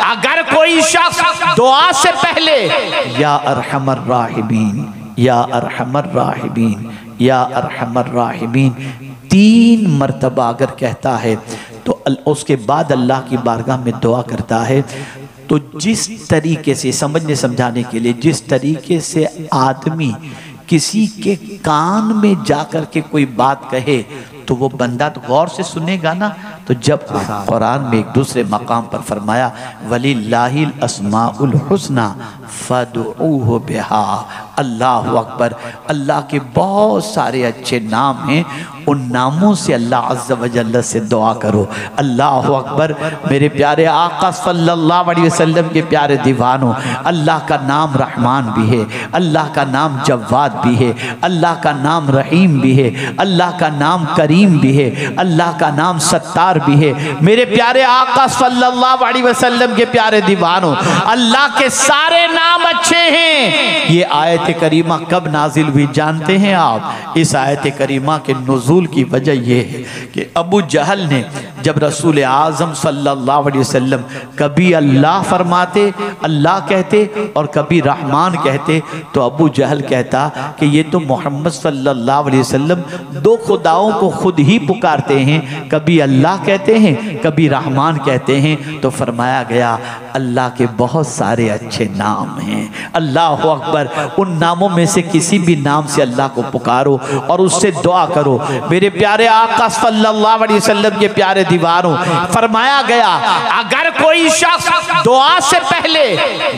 अगर कोई शख्स दुआ से पहले या अरहमर राहिमीन, या अरहमर राहिमीन, या अरहमर राहिमीन 3 मरतबा अगर कहता है तो उसके बाद अल्लाह की बारगाह में दुआ करता है, तो जिस तरीके से, समझने समझाने के लिए, जिस तरीके से आदमी किसी के कान में जाकर के कोई बात कहे तो वो बंदा तो गौर से सुनेगा ना। तो जब कुरान में एक दूसरे मकाम पर फरमाया वलिल्लाहिल अस्माउल हुस्ना फदऊहु बिहा, अल्लाहु अकबर, अल्लाह के बहुत सारे अच्छे नाम हैं, उन नामों से अल्लाह अज़्ज़ व जल्ल से दुआ करो। अल्लाहु अकबर। मेरे प्यारे आका सल्लल्लाहु अलैहि वसल्लम के प्यारे दीवानों, अल्लाह का नाम रहमान भी है, अल्लाह का नाम जव्वाद भी है, अल्लाह का नाम रहीम भी है, अल्लाह का नाम करीम भी है, अल्लाह का नाम सत्तार भी है। मेरे प्यारे आका सल्लल्लाहु अलैहि वसल्लम के प्यारे दीवानों, अल्लाह के सारे नाम अच्छे हैं। ये आयत करीमा कब नाजिल हुई जानते हैं आप? इस आयत करीमा के नुज़ूल की वजह यह है कि अबू जहल ने जब रसूल आज़म सल्लल्लाहु अलैहि वसल्लम कभी अल्लाह फरमाते, अल्लाह कहते, और कभी रहमान कहते, तो अबू जहल कहता कि ये तो मोहम्मद सल्लल्लाहु अलैहि वसल्लम 2 खुदाओं को खुद ही पुकारते हैं, कभी अल्लाह कहते हैं, कभी रहमान कहते हैं। तो फरमाया गया अल्लाह के बहुत सारे अच्छे नाम हैं, अल्लाह अकबर। उन नामों में से किसी भी नाम से अल्लाह को पुकारो और उससे दुआ करो। मेरे प्यारे आका सल्लल्लाहु अलैहि वसल्लम के प्यारे दीवारों, फरमाया गया अगर कोई शख्स दुआ से पहले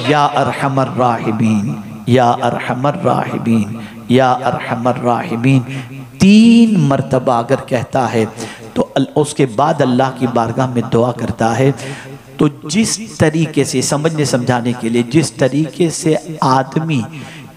या अरहमर राहिमीन, या अरहमर राहिमीन, या अरहमर राहिमीन 3 मरतबा अगर कहता है तो उसके बाद अल्लाह की बारगाह में दुआ करता है, तो जिस तरीके से, समझने समझाने के लिए, जिस तरीके से आदमी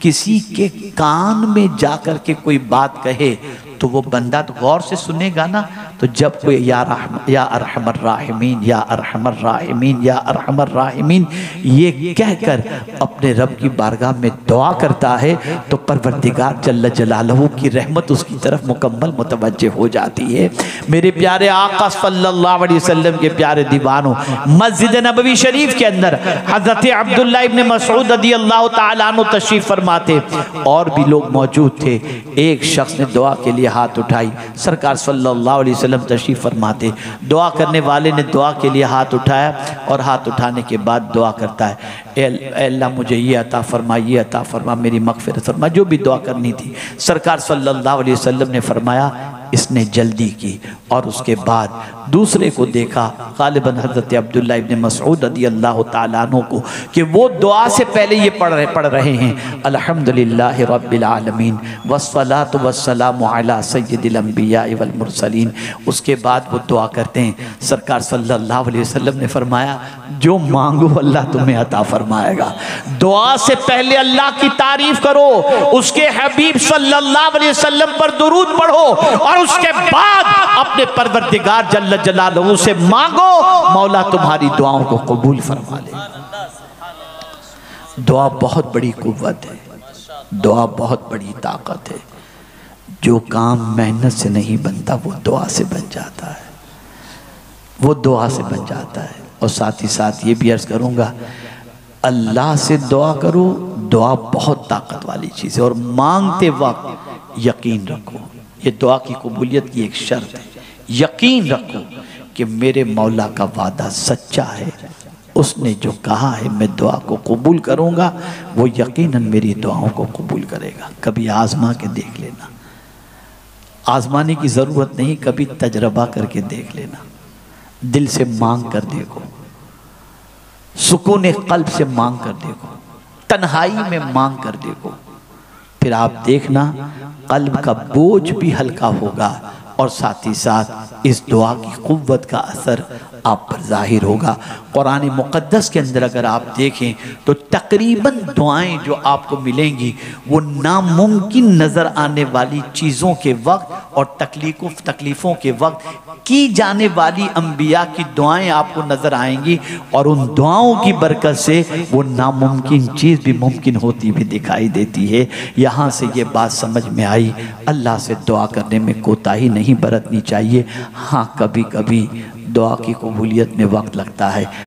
किसी के कान में जाकर के कोई बात कहे तो वो बंदा तो गौर से सुनेगा ना। तो जब कोई या अरहमर राहिमीन, या अरहमर राहिमीन, या अरहमर राहिमीन ये कहकर अपने रब की बारगाह में दुआ करता है, तो परवरदिगार जल्ल जलालहू की रहमत उसकी तरफ मुकम्मल मुतवज्जे हो जाती है। मेरे प्यारे आका सल्लल्लाहु अलैहि वसल्लम के प्यारे दीवानों, मस्जिद नबवी शरीफ के अंदर हज़रत अब्दुल्लाह इब्न मसऊद रज़ियल्लाहु ताला अन्हु तशरीफ फरमाते, और भी लोग मौजूद थे। एक शख्स ने दुआ के लिए हाथ उठाई, सरकार सल्लल्लाहु अलैहि वसल्लम तशरीफ फरमाते, दुआ करने वाले ने दुआ के लिए हाथ उठाया और हाथ उठाने के बाद दुआ करता है, ए अल्लाह मुझे ये अता फरमा, ये अता फरमा, मेरी मग़फ़िरत फरमा, जो भी दुआ करनी थी। सरकार सल्लल्लाहु अलैहि वसल्लम ने फरमाया इसने जल्दी की, और उसके बाद दूसरे को देखा, गालिबन हज़रत अब्दुल्लाह इब्न मसऊद रज़ियल्लाहु ताला अन्हु को, कि वो दुआ से पहले ये पढ़ रहे हैं अल्हम्दुलिल्लाहि रब्बिल आलमीन वस्सलातु वस्सलामु अला सय्यिदिल अंबिया वल मुरसलीन। उसके बाद वो दुआ करते हैं। सरकार सल्लल्लाहु अलैहि वसल्लम ने फरमाया जो मांगो अल्लाह तुम्हें अता फरमाएगा। दुआ से पहले अल्लाह की तारीफ करो, उसके हबीब सल्लल्लाहु अलैहि वसल्लम पर दुरूद पढ़ो, और उसके बाद अपने परवरदिगार जल्ल जलालहू से मांगो, मौला तुम्हारी दुआओं को कबूल फरमा ले। दुआ बहुत बड़ी कुव्वत है, दुआ बहुत बड़ी ताकत है। जो काम मेहनत से नहीं बनता वो दुआ से बन जाता है, वो दुआ से बन जाता है। और साथ ही साथ ये भी अर्ज करूँगा, अल्लाह से दुआ करो, दुआ बहुत ताकत वाली चीज़ है। और मांगते वक्त यकीन रखो, ये दुआ की कबूलियत की एक शर्त है। यकीन रखो कि मेरे मौला का वादा सच्चा है, उसने जो कहा है मैं दुआ को कबूल करूँगा, वो यकीनन मेरी दुआओं को कबूल करेगा। कभी आजमा के देख लेना, आजमाने की ज़रूरत नहीं, कभी तजर्बा करके देख लेना। दिल से मांग कर देखो, सुकून क़ल्ब से मांग कर देखो, तन्हाई में मांग कर देखो, फिर आप देखना क़ल्ब का बोझ भी हल्का होगा, और साथ ही साथ इस दुआ की क़ुव्वत का असर आप पर ज़ाहिर होगा। कुरान मुक़द्दस के अंदर अगर आप देखें तो तकरीबन दुआएं जो आपको मिलेंगी वो नामुमकिन नज़र आने वाली चीज़ों के वक्त और तकलीफ़ों के वक्त की जाने वाली अम्बिया की दुआएं आपको नज़र आएंगी, और उन दुआओं की बरकत से वो नामुमकिन चीज़ भी मुमकिन होती भी दिखाई देती है। यहाँ से ये बात समझ में आई, अल्लाह से दुआ करने में कोताही नहीं बरतनी चाहिए। हाँ, कभी कभी दुआ की कबूलियत में वक्त लगता है।